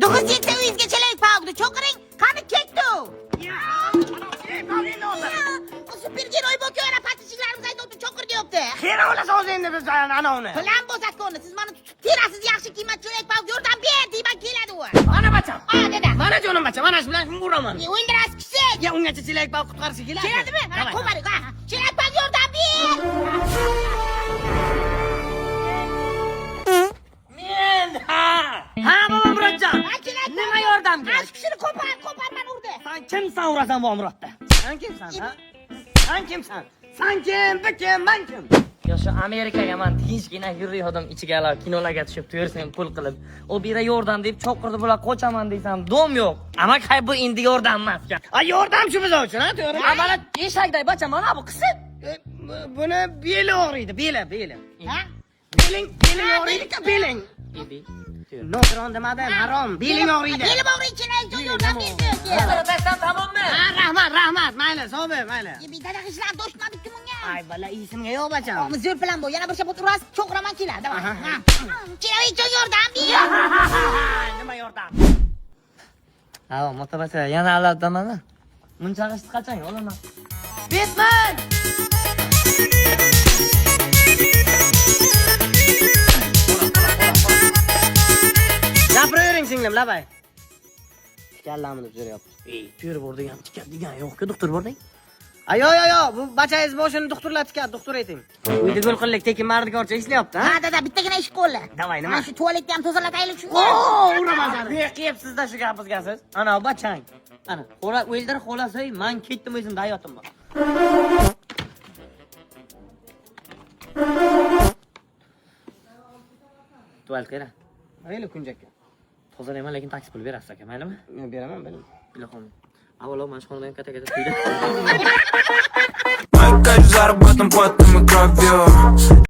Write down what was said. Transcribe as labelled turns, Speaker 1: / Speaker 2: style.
Speaker 1: 900 uyizga chelak pavdi. Cho'qiring, qani ketdi. O supergenoy bo'kana patishlarimiz aytibdi, cho'qirga yo'qdi.
Speaker 2: Xera bo'lasa o'zi endi biz ana uni.
Speaker 1: Plan bo'satgonni, siz meni tutib terasiz yaxshi qiymat chelak pavdi yordam ber, deyman keladi u.
Speaker 2: Mana bacham.
Speaker 1: Dada.
Speaker 2: Mana jonim bacham, mana shu bilan uraman.
Speaker 1: O'yndirasiz kichik.
Speaker 2: Ya ungacha chelak bog' qutqarishga keladi.
Speaker 1: Keladimi? Mana qo'maring, ha. Chelak pavdi yordam ber.
Speaker 2: Ha baba Murodjon. Nima yordamga?
Speaker 1: Ash kishini qo'parman urdi.
Speaker 2: Sen kimsan urasan bu Murodda? Sen kimsan, ha? Sen kimsan? Sen kim, bu kim, men kim?
Speaker 3: Yo shu Amerikaga men tinchgina yuriydim ichiga kinolarga tushib tursam pul qilib. O bira yordam deb cho'qirdi bular qochaman desam, dom yo'q. Ama hay bu endi yordam emas.
Speaker 2: Ha yordam shu biz uchun, ha, to'g'ri?
Speaker 3: Amala eshakday bacha mana bu qisib.
Speaker 2: Buni beli og'riydi, beli.
Speaker 1: Ha?
Speaker 2: Beling og'riydi, beling.
Speaker 3: Endi.
Speaker 2: Nogiron demadim, harom. Beling og'riydi.
Speaker 1: Belim og'riydi, chelak yordam berdi.
Speaker 3: Desam tamommi?
Speaker 2: Ha, rahmat, mayli, so'bi, mayli.
Speaker 1: Dada ishlar do'stmadikki bunga.
Speaker 2: Ay, bala, isimga yo'q bacham.
Speaker 1: Omiz zo'r plan bu. Yana bir shapot urasiz, cho'qiraman keladi. Davay. Chelak yordam ber.
Speaker 2: Nima yordam?
Speaker 3: Ha, motabasa yana aladamana. Muncha qishni qachon olaman?
Speaker 2: Betman! Gapiravering singlim, labay. Tikallamni tuzyapti.
Speaker 3: To'yir bordi ham tikar degan yo'q-ku, doktor bording.
Speaker 2: Yo, bu bachangiz boshini doktorlar tikadi, doktor ayting. Uyda gol qillik tekin mardikor ishlayapti, ha?
Speaker 1: Ha, dada, bittagina ish qo'lla.
Speaker 2: Davay, nima?
Speaker 1: Mana shu tualetni ham tozalataylik shunga.
Speaker 2: Uraman seni.
Speaker 3: Ne qiyapsizda shu gapizgasiz? Ana bachang. Ana, xo'la o'ldir, xo'lasay, men ketdim o'zimda hayotim bor. Tualet qara.
Speaker 2: Mayli kunjakka.
Speaker 3: Tozalayman, lekin taksi pul berasiz aka, maylimi?
Speaker 2: Men beraman, bilim.
Speaker 3: Bilaxon. Avvalo mana shu xonadagi kata-kata tuyda.
Speaker 4: Мои кайф заработан потом и кровью.